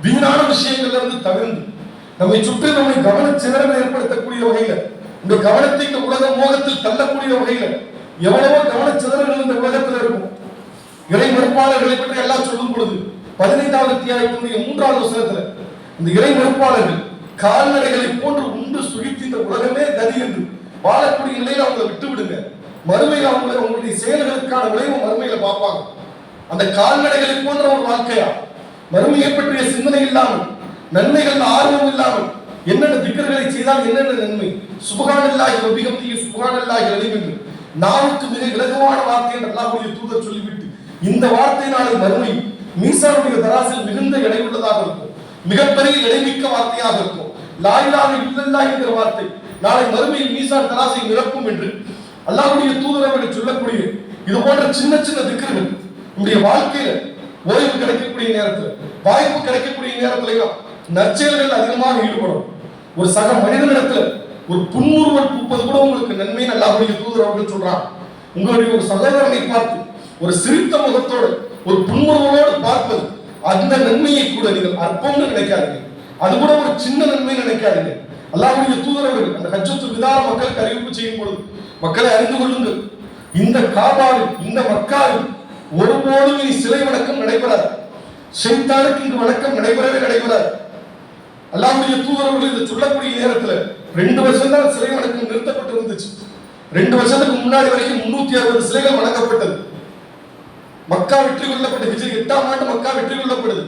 வீணான விஷயங்கள்ல இருந்து தவிர்த்து நம்மை சுற்றி நம்மை கவன சிதறல் ஏற்படுத்தக்கூடிய வகையில, இந்த கவனத்தை இந்த உலக மோகத்தில் தள்ளக்கூடிய வகையில எவ்வளவோ கவன சிதறல்கள் இந்த உலகத்தில் இருக்கும். இறை மறுப்பாளர்களை பற்றி எல்லாம் சொல்லும் பொழுது 15வது அத்தியாயத்தினுடைய 3வது வசனத்துல இந்த இறை மறுப்பாளர்கள் கால்நடைகளை போன்று உண்டு சுகித்து இந்த உலகமே கதி என்று வாழக்கூடிய நிலையில அவங்களை விட்டு விடுங்க. மறுமையில் அவங்களுடைய செயல்களுக்கான விளைவு மறுமையில பார்ப்பாங்க. அந்த கால்நடைகளை போன்ற ஒரு வாழ்க்கையா, மறுமையை பற்றிய சிந்தனை இல்லாமல், நன்மைகள் ஆர்வம் இல்லாமல், என்னென்ன திக்கர்களை செய்தால் என்னென்ன நன்மை, சுப்ஹானல்லாஹி வ பிஹம்திஹி சுப்ஹானல்லாஹி அலீம் என்று நாவுக்கு மிக இலகுவான வார்த்தை என்று அல்லாஹ்வுடைய தூதர் சொல்லிவிட்டு இந்த வார்த்தை நாளை மறுமை மீசானுடைய தராசில் மிகுந்த எடை உள்ளதாக இருக்கும், மிகப்பெரிய எடைமிக்க வார்த்தையாக இருக்கும். லா இலாஹ இல்லல்லாஹ் என்கிற வார்த்தை நாளை மறுமையில் மீசான் தராசை நிரப்பும் என்று அல்லாஹ்வுடைய தூதர் அவர்கள் சொல்லக்கூடிய இது போன்ற சின்ன சின்ன திக்கர்கள் நம்முடைய வாழ்க்கையில ஓய்வு கிடைக்கக்கூடிய நேரத்தில், வாய்ப்பு கிடைக்கக்கூடிய நேரத்தில நற்செயல்கள் அதிகமாக ஈடுபடும். ஒரு சக மனிதனிடத்துல ஒரு புன்முறுவல் பூப்பது கூட உங்களுக்கு நன்மை அல்லாஹ்வுடைய தூதர் அவர்கள் சொல்றாங்க. உங்களுடைய ஒரு சகோதரனை பார்த்து ஒரு சிரித்த முகத்தோடு ஒரு புன்முறுவலோடு பார்ப்பது அந்த நன்மையை கூட நீங்கள் அற்பம்னு நினைக்காதீங்க. அது கூட ஒரு சின்ன நன்மை நினைக்காதீங்க. அல்லாஹ்வுடைய தூதர் அவர்கள் அந்த ஹஜ்ஜத்துல் விதா மக்களுக்கு அறிவிப்பு செய்யும் பொழுது, மக்களை அறிந்து கொள்ளுங்கள், இந்த காபாவில் இந்த மக்காவில் ஒருபோதும் இனி சிலை வணக்கம் நடைபெறாது, ஷைத்தானுக்கு இங்கு வணக்கம் நடைபெறவே நடைபெறாது. அல்லாஹ்வுடைய தூதர் அவர்கள் இதை சொல்லக்கூடிய நேரத்தில் 2 வருஷம் தான் சிலை வணக்கம் நிறுத்தப்பட்டு இருந்துச்சு. 2 வருஷத்துக்கு முன்னாடி வரைக்கும் 360 சிலைகள் வணங்கப்பட்டது. மக்கா வெற்றி கொள்ளப்பட்ட ஹிஜ்ரி 8ஆம் ஆண்டு மக்கா வெற்றி கொள்ளப்படுது.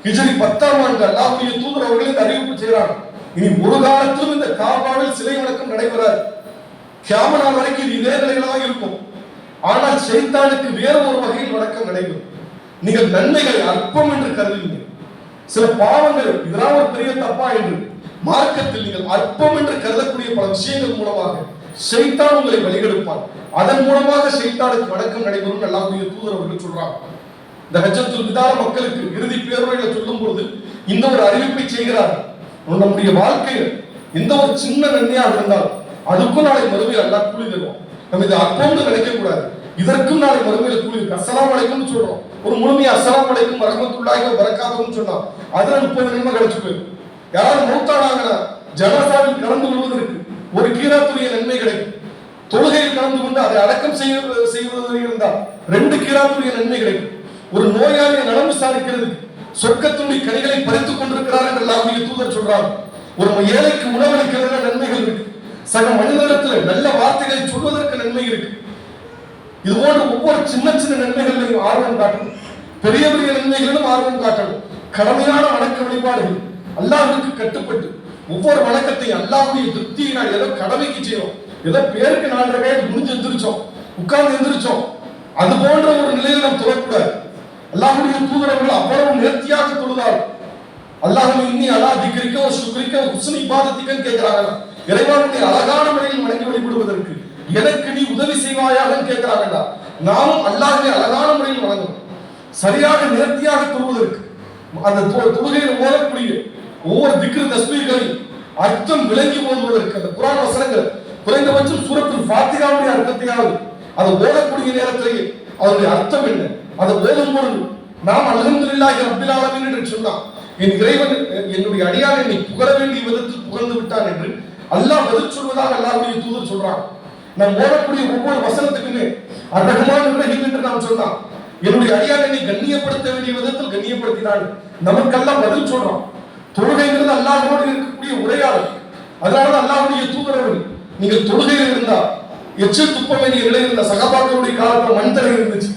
ஹிஜ்ரி 10ஆம் ஆண்டு அல்லாஹ்வுடைய தூதர் அவர்கள் இந்த அறிவிப்பு செய்கிறார், இனி ஒரு காலத்திலும் இந்த காபாவில் சிலை வணக்கம் நடைபெறாது, கியாமத் நாள் வரைக்கும் இதே நிலையில தான் இருக்கும். ஆனால் ஷைத்தானுக்கு வேறு ஒரு வகையில் வணக்கம் நடைபெறும். நீங்கள் நன்மைகளை அற்பம் என்று கருதுவீங்க, சில பாவங்கள் இதெல்லாம் ஒரு பெரிய தப்பா என்று மார்க்கத்தில் நீங்கள் அற்பம் என்று கருதக்கூடிய பல விஷயங்கள் மூலமாக ஷைத்தான் உங்களை வழிகெடுப்பான். அதன் மூலமாக ஷைத்தானுக்கு வணக்கம் நடைபெறும் அல்லாஹ்வுடைய தூதர் அவர்கள் சொல்றாங்க. இந்த ஹஜ்ஜத்துல் விதா மக்களுக்கு இறுதி பேருரையில சொல்லும் பொழுது இந்த ஒரு அறிவிப்பை செய்கிறார்கள். நம்முடைய வாழ்க்கையில் எந்த ஒரு சின்ன நன்மையாக இருந்தால் அதுக்கும் நாளை மறுமையில் அல்லாஹ் கூலி தருவோம். நம்ம இதை அற்பம்னு நினைக்க கூடாது, இதற்கும் நாளை மறுமையில் கூலி இருக்கு. அஸ்ஸலாமு அலைக்கும் சொல்றோம், ஒரு முழுமையா அஸ்ஸலாமு அலைக்கும் வரஹ்மத்துல்லாஹி வ பரக்காத்துஹுன்னு சொன்னா அதுல 30 நன்மை கிடைச்சு போயிடும். யாராவது மௌத்தானாங்கன்னா ஜனாசாவில் கலந்து கொள்வதற்கு ஒரு கீராத்துடைய நன்மை கிடைக்கும். தொழுகையில் கலந்து கொண்டு அதை அடக்கம் செய்வது இருந்தால் 2 கீராத்துடைய நன்மை கிடைக்கும். ஒரு நோயாளியை நலம் விசாரிக்கிறதுக்கு சொர்க்கத்துடைய கனிகளை பறித்துக் கொண்டிருக்கிறார் என்று அல்லாஹ்வுடைய தூதர் சொல்றார். ஒரு ஏழைக்கு உணவளிக்கிறதுல நன்மைகள் இருக்கு, சக மனிதனிடத்தில் நல்ல வார்த்தைகளை சொல்வதற்கு நன்மை இருக்கு. இது போன்ற ஒவ்வொரு சின்ன சின்ன நன்மைகளையும் ஆர்வம் காட்டணும், பெரிய பெரிய நன்மைகளிலும் ஆர்வம் காட்டணும். கடமையான வணக்க வழிபாடுகள் அல்லாஹ்வுக்கு கட்டுப்பட்டு ஒவ்வொரு வணக்கத்தையும் அல்லாஹ்வுடைய திருப்தியினால் ஏதோ கடமைக்கு செய்யணும், ஏதோ பேருக்கு 4 ரக்காத் முடிஞ்சு எந்திரிச்சோம் உட்கார்ந்து எந்திரிச்சோம் அது போன்ற ஒரு நிலையில் நாம் தொழக்கூடாது. அல்லாஹ்வுடைய தூதர் அவர்கள் அவ்வளவு நேர்த்தியாக தொழுதார். அல்லாஹ்வை இன்னி அலா திக்ரிக்க வ ஷுக்ரிக்க வ ஹுஸ்னி இபாதத்திக்கன்னு கேட்கிறாங்க. இறைவனுடைய அழகான முறையில் வணங்கி வழிபடுவதற்கு எனக்கு நீ உதவி செய்வாயாகன்னு கேட்கிறாங்கடா. நாமும் அல்லாஹ்வை அழகான முறையில் வணங்கணும், சரியாக நேர்த்தியாக தொழுவதற்கு அந்த தொழுகையில் ஓதக்கூடிய ஒவ்வொரு திக்ர் தஸ்பீஹ்களையும் அர்த்தம் விளங்கி ஓதுவதற்கு அந்த குர்ஆன் வசனங்கள் குறைந்தபட்சம் சூரத்துல் ஃபாத்திஹாவுடைய அர்த்தத்தையாவது அதை ஓதக்கூடிய நேரத்திலேயே அதனுடைய அர்த்தம் என்ன அதை ஓதும் பொழுது நாம் அல்ஹம்துலில்லாஹி ரப்பில் ஆலமீன் என்று சொன்னான், என் இறைவன் என்னுடைய அடியான் என்னை புகழ வேண்டிய விதத்தில் புகழ்ந்து விட்டான் என்று அல்லாஹ் பதில் சொல்வதாக அல்லாஹ்வுடைய தூதர் சொல்றான். நாம் ஓடக்கூடிய ஒவ்வொரு வசனத்துக்குமே அர்-ரஹ்மான் ரஹீம் என்று நாம் சொன்னான், என்னுடைய அடியான் என்னை கண்ணியப்படுத்த வேண்டிய விதத்தில் கண்ணியப்படுத்தினான். நமக்கெல்லாம் பதில் சொல்றான். தொழுகைங்கிறது அல்லாஹ்வோடு இருக்கக்கூடிய உரையாடல். அதனால அல்லாஹ்வுடைய தூதர் அவர்கள் நீங்கள் தொழுகையில் இருந்தா எச்சில் துப்ப வேண்டிய நிலை இருந்த சகபாக்களுடைய காலத்தில் மண் தரை இருந்துச்சு,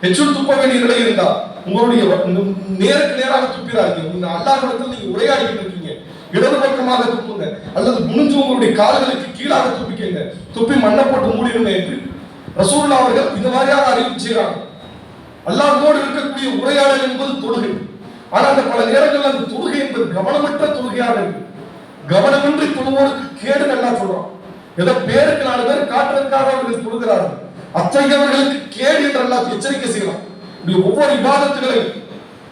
எச்சில் துப்ப வேண்டிய நிலை இருந்தா உங்களுடைய நேருக்கு நேராக துப்பிடாதீங்க. அல்லாஹ்விடத்தில் நீங்க உரையாடிட்டு இருக்கீங்க, இடது பக்கமாக துப்புங்க அல்லது குனிஞ்சு உங்களுடைய கால்களுக்கு கீழாக துப்பிக்கங்க, துப்பி மண்ணை போட்டு மூடிடுங்க என்று ரசூலுல்லாஹ் அவர்கள் இந்த மாதிரியாக அறிவிப்பு செய்யறாங்க. அல்லாஹ்வோடு இருக்கக்கூடிய உரையாடல் என்பது தொழுகை. ஆனால் அந்த பல நேரங்கள் அந்த தொழுகை என்பது கவனமற்ற தொழுகையாக இருக்கு. கவனமின்றி தொழுவோருக்கு கேடு நல்லா சொல்றோம், ஏதோ பேருக்கு 4 பேர் காட்டுறதுக்காக அவர்கள் தொழுகிறார்கள், அத்தகையவர்களுக்கு கேடு என்று அல்லாஹ் எச்சரிக்கை செய்யலாம். ஒவ்வொரு இபாதத்துகளையும்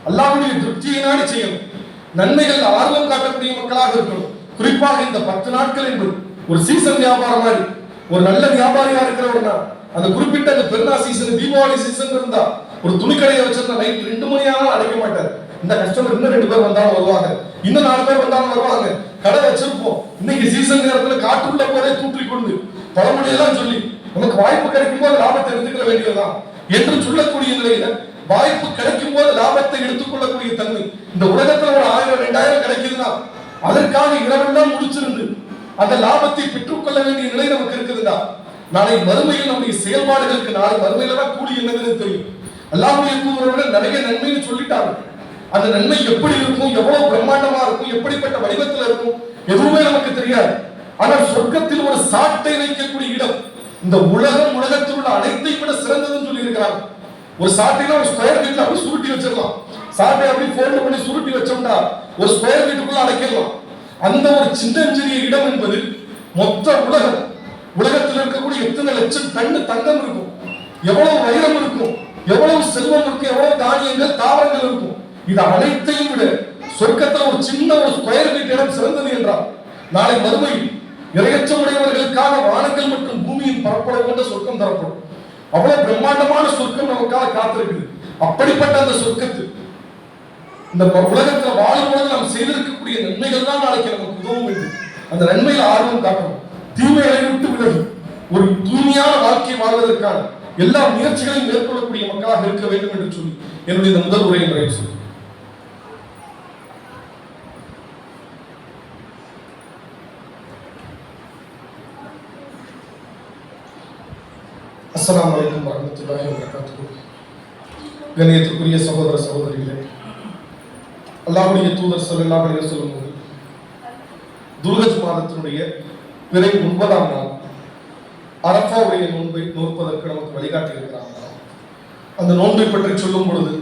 அல்லாஹ்வுடைய திருப்தியினாடி செய்யணும், நன்மைகள் ஆர்வம் காட்டக்கூடிய மக்களாக இருக்கணும். குறிப்பாக இந்த 10 நாட்கள் என்பது ஒரு சீசன் வியாபாரம் மாதிரி. ஒரு நல்ல வியாபாரியா இருக்கிறவர்னா அந்த குறிப்பிட்ட அந்த பெருநாள் சீசன் தீபாவளி சீசன் இருந்தா ஒரு துணிக்கடையை வச்சிருந்தா நைட் 2 மணி ஆனாலும் அடைக்க மாட்டார். இந்த கஸ்டமர் இன்னும் 2 பேர் வந்தாலும் வருவாங்க, இன்னும் 4 பேர் வந்தாலும் வருவாங்க. கடை வச்சிருப்போம், இன்னைக்கு சீசன் நேரத்துல காட்டுக்குள்ள போதே தூற்றி கொண்டு பழமொழியெல்லாம் சொல்லி நமக்கு வாய்ப்பு கிடைக்கும் போது லாபத்தை எடுத்துக்க வேண்டியதுதான் என்று சொல்லக்கூடிய நிலையில வாய்ப்பு கிடைக்கும் போது லாபத்தை எடுத்துக்கொள்ளக்கூடிய தன்மை. இந்த உலகத்துல ஒரு 1000 2000 கிடைக்குதுன்னா அதற்காக இரவெல்லாம் முடிச்சிருந்து அந்த லாபத்தை பெற்றுக்கொள்ள வேண்டிய நிலை நமக்கு இருக்குதுன்னா நாளை மறுமையில் நம்முடைய செயல்பாடுகளுக்கு நாளை மறுமையில தான் கூலி என்னதுன்னு தெரியும். அல்லாஹ்வுடைய தூதர்கள் நிறைய நன்மைன்னு சொல்லிட்டாங்க. அந்த நன்மை எப்படி இருக்கும், எவ்வளவு பிரம்மாண்டமா இருக்கும், எப்படிப்பட்ட வடிவத்தில் இருக்கும் எதுவுமே நமக்கு தெரியாது. ஆனால் சொர்க்கத்தில் ஒரு சாட்டை வைக்கக்கூடிய இடம் இந்த உலகத்தில் உள்ள அனைத்தை விட சிறந்ததுன்னு சொல்லி இருக்கிறாங்க. ஒரு சாட்டையில ஒரு ஸ்கொயர் ஃபீட்ல அப்படி சுருட்டி வச்சிடலாம், சாட்டை அப்படி ஃபோல்ட் பண்ணி சுருட்டி வச்சோம்னா ஒரு ஸ்கொயர் ஃபீட்டுக்குள்ள அடைக்கலாம். அந்த ஒரு சின்னஞ்சிறிய இடம் என்பது மொத்த உலகத்தில் இருக்கக்கூடிய எத்தனை லட்சம் டன் தங்கம் இருக்கும், எவ்வளவு வைரம் இருக்கும், எவ்வளவு செல்வம் இருக்கும், எவ்வளவு தானியங்கள் தாவரங்கள் இருக்கும். இது அனைத்தையும் விட சொர்க்கத்தில் ஒரு சின்ன ஒரு ஸ்கொயர் ஃபீட் இடம் சிறந்தது என்றால் நாளை மறுமையில் இரையச்சமுடையவர்களுக்காக வானங்கள் மற்றும் பூமியின் பரப்பளவு கொண்ட சொர்க்கம் தரப்படும். அவ்வளவு பிரம்மாண்டமான சொர்க்கம் நமக்காக காத்திருக்குது. அப்படிப்பட்ட அந்த சொர்க்கத்தில் இந்த உலகத்துல வாழும்போது நாம் செய்திருக்கக்கூடிய நன்மைகள் தான் நாளைக்கு நமக்கு உதவும் வேண்டும். அந்த நன்மையில ஆர்வம் காட்டணும். தீமைகளை விட்டு விலகி ஒரு தூய்மையான வாழ்க்கை வாழ்வதற்கான எல்லா முயற்சிகளையும் மேற்கொள்ளக்கூடிய மக்களாக இருக்க வேண்டும் என்று சொல்லி என்னுடைய இந்த முதல் உரையை நிறைவு செய்யும். அஸ்ஸலாமு அலைக்கும் வரஹ்மத்துல்லாஹி வபரகாத்துஹு. கண்ணியத்திற்குரிய சகோதர சகோதரிகளே, அல்லாஹ்வுடைய தூதர் ஸல்லல்லாஹு அலைஹி வஸல்லம் அவர்கள் துல்ஹஜ் மாதத்தினுடைய பிறை 9ஆம் நாள் அரஃபாவுடைய நோன்பை நோற்பதற்கு நமக்கு வழிகாட்டி இருக்கிறாங்க. அந்த நோன்பை பற்றி சொல்லும் பொழுது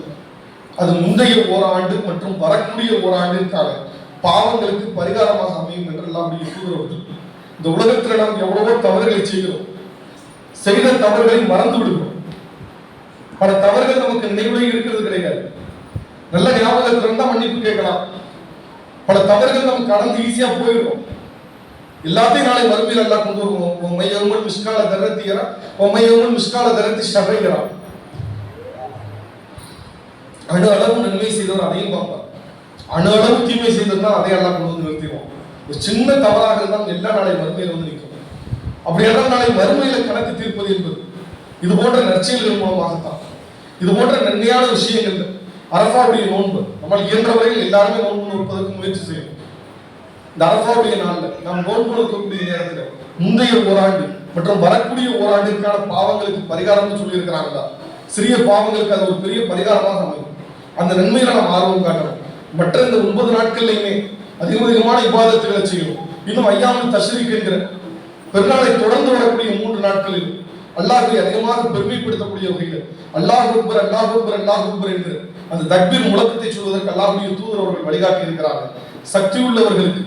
அது முந்தைய ஓராண்டு மற்றும் வரக்கூடிய ஓராண்டிற்கான பாவங்களுக்கு பரிகாரமாக அமையும் என்று அல்லாஹ்வுடைய தூதர் அவர்கள், இந்த உலகத்தில் நாம் எவ்வளவோ தவறுகளை செய்கிறோம், செய்த தவறுகளை மறந்து விடுகிறோம். பல தவறுகள் நமக்கு நினைவுல இருக்கிறது கிடையாது. நல்ல ஞாபகத்தில் இருந்தா மன்னிப்பு கேட்கலாம். பல தவறுகள் நமக்கு கடந்து ஈஸியா போயிடும். எல்லாத்தையும் நாளை மறுமையில் எல்லாம் கொண்டு வருவோம். மையவங்கள் மிஸ்கால தரத்தியரா மையவங்கள் மிஸ்கால தரத்தி ஷர்ரையரா. அணு அளவு நன்மை செய்தவர் அதையும் பார்ப்பார், அணு அளவு தீமை செய்ததுதான் அதை எல்லாம் கொண்டு வந்து நிறுத்திடுவோம். ஒரு சின்ன தவறாக இருந்தால் எல்லா நாளை மறுமையில் வந்து நிற்கும். அப்படியெல்லாம் நாளை மறுமையில கணக்கு தீர்ப்பது என்பது இது போன்ற நற்செயல்கள் மூலமாகத்தான். இது போன்ற நன்மையான விஷயங்கள் அரஃபாவுடைய நோன்பு நம்ம இயன்ற வரையில் எல்லாருமே நோன்பு நோற்பதற்கு முயற்சி செய்யணும். இந்த அரஃபாவுடைய நாள்ல நாம் நோன்பு நோக்கக்கூடிய நேரத்தில் முந்தைய ஓராண்டு மற்றும் வரக்கூடிய ஓராண்டிற்கான பாவங்களுக்கு பரிகாரம் சொல்லி இருக்கிறாங்களா, சிறிய பாவங்களுக்கு அது ஒரு பெரிய பரிகாரமாக அமையும். அந்த நன்மையில நாம் ஆர்வம் காட்டணும். மற்ற இந்த 9 நாட்கள்லையுமே அதிகமான இபாதத்துகளை செய்யணும். இன்னும் ஐயாமல் தஷ்ரீக் என்கிற பெருநாளை தொடர்ந்து வரக்கூடிய 3 நாட்களில் அல்லாஹ்வை அதிகமாக பெருமைப்படுத்தக்கூடிய வகையில் அல்லாஹ் அக்பர் அல்லாஹ் அக்பர் அல்லாஹ் அக்பர் என்கிற அந்த தக்பீர் முழக்கத்தை சொல்வதற்கு அல்லாஹ்வுடைய தூதர் அவர்கள் வழிகாட்டி இருக்கிறார்கள். சக்தி உள்ளவர்களுக்கு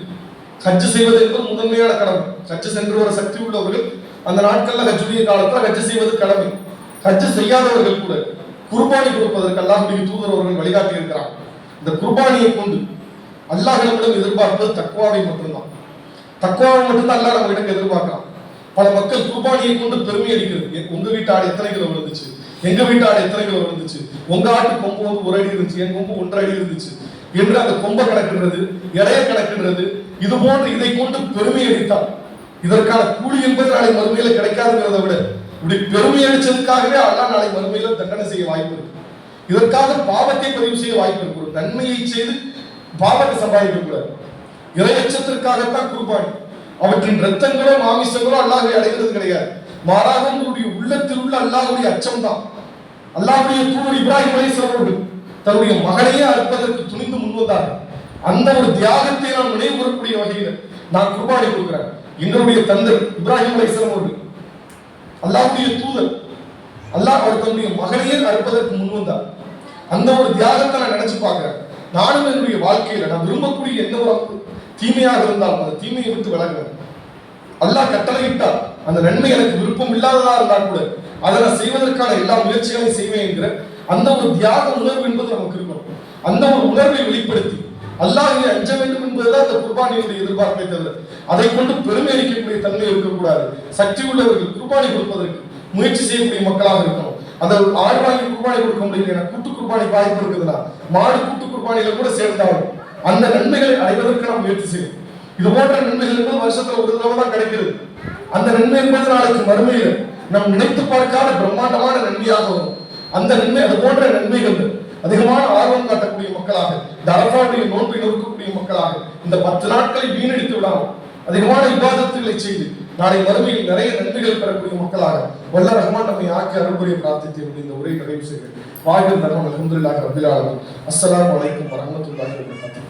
ஹஜ் செய்வது என்பது முதன்மையான கடமை. ஹஜ் சென்று வர சக்தி உள்ளவர்கள் அந்த நாட்கள்ல ஹஜ்ஜுடைய காலத்துல ஹஜ் செய்வது கடமை. ஹஜ் செய்யாதவர்கள் கூட குர்பானி கொடுப்பதற்கு அல்லாஹ்வுடைய தூதர் அவர்கள் வழிகாட்டி இருக்கிறார்கள். இந்த குர்பானியை கொண்டு அல்லாஹ்விடம் எதிர்பார்ப்பது தக்வாவை மட்டும்தான். தக்வாவை மட்டும்தான் அல்லாஹ் நம்ம கிட்ட எதிர்பார்க்கலாம். பல மக்கள் குர்பானியை கொண்டு பெருமை அடிக்கிறது. உங்க வீட்டு ஆடு எத்தனை கிலோ விழுந்துச்சு, எங்க வீட்டு ஆடு எத்தனை கிலோ விழுந்துச்சு, உங்க ஆட்டு கொம்பு வந்து 1 அடி இருந்துச்சு, என் கொம்பு 1.5 அடி இருந்துச்சு என்று அந்த கொம்பை கணக்கிடுறது, எடையை கணக்கிடுறது, இது போன்று இதை கொண்டு பெருமை அடித்தால் இதற்கான கூலி என்பது நாளை மறுமையில கிடைக்காதுங்கிறத விட இப்படி பெருமை அடிச்சதுக்காகவே அல்லாஹ் நாளை மறுமையில தண்டனை செய்ய வாய்ப்பு இருக்கு. இதற்காக பாவத்தை பதிவு செய்ய வாய்ப்பு இருக்கு. ஒரு நன்மையை செய்து பாவத்தை சம்பாதிக்க கூடாது. இறையச்சத்திற்காகத்தான் குர்பானி. அவற்றின் ரத்தங்களோ மாமிசங்களோ அல்லாஹ்வை அடைகிறது கிடையாது. மாறாக உங்களுடைய உள்ளத்தில் உள்ள அல்லாஹ்வுடைய அச்சம் தான். அல்லாஹ்வுடைய தூதர் இப்ராஹிம் அலைஹிஸ்ஸலாம் அவர்கள் தன்னுடைய மகனையே அறுப்பதற்கு துணிந்து முன்வந்தார்கள். அந்த ஒரு தியாகத்தை நாம் நினைவு கூறக்கூடிய வகையில் நான் குர்பானி கொடுக்கிறேன். எங்களுடைய தந்தை இப்ராஹிம் அலைஹிஸ்ஸலாம் அவர்கள் அல்லாஹ்வுடைய தூதர், அல்லாஹ் அவர் தன்னுடைய மகனையே அறுப்பதற்கு முன்வந்தார். அந்த ஒரு தியாகத்தை நான் நினைச்சு பார்க்கிறேன். நானும் என்னுடைய வாழ்க்கையில நான் விரும்பக்கூடிய எந்த ஒரு தீமையாக இருந்தாலும் அந்த தீமையை விட்டு விலகுவேன். அல்லாஹ் கட்டளையிட்டார் அந்த நன்மை எனக்கு விருப்பம் இல்லாததா இருந்தால் கூட அதை நான் செய்வதற்கான எல்லா முயற்சிகளையும் செய்வேன் என்கிற அந்த ஒரு தியாக உணர்வு என்பது நமக்கு இருக்கணும். அந்த ஒரு உணர்வை வெளிப்படுத்தி அல்லாஹ்வை அஞ்ச வேண்டும் என்பதுதான் அந்த குர்பானியுடைய எதிர்பார்ப்பை தவிர அதை கொண்டு பெருமை அளிக்கக்கூடிய தன்மை இருக்கக்கூடாது. சக்தி உள்ளவர்கள் குர்பானி கொடுப்பதற்கு முயற்சி செய்யக்கூடிய மக்களாக இருக்கணும். அந்த ஆடு வாங்கி குர்பானி கொடுக்க முடியல, கூட்டு குர்பானி வாய்ப்பு இருக்குதுன்னா மாடு கூட்டு குர்பானியில கூட சேர்ந்தாலும் அந்த நன்மைகளை அடைவதற்கு நாம் முயற்சி செய்யும். இது போன்ற நன்மைகள் என்பது வருஷத்துல ஒரு தடவை தான் கிடைக்கிறது. அந்த நன்மை என்பது நாளைக்கு மறுமையில் நாம் நினைத்து பார்க்காத பிரம்மாண்டமான நன்மையாக வரும். அந்த நன்மை அது போன்ற நன்மைகள் அதிகமான ஆர்வம் காட்டக்கூடிய மக்களாக, இந்த அரஃபாவுடைய நோன்பை நோக்கக்கூடிய மக்களாக இந்த 10 நாட்களை வீணடித்து விடாமல் அதிகமான இபாதத்துகளை செய்து நாளை மறுமையில் நிறைய நன்மைகள் பெறக்கூடிய மக்களாக வல்ல ரஹ்மான் நம்மை ஆக்கி அருள்புரிய பிரார்த்தித்து இந்த உரை நிறைவு செய்கிறேன். வாழ்க தர்மம் அல்ஹம்துலில்லாஹி ரப்பில் ஆலமீன். அஸ்ஸலாமு அலைக்கும் வரஹ்மத்துல்லாஹி வபரகாத்துஹு.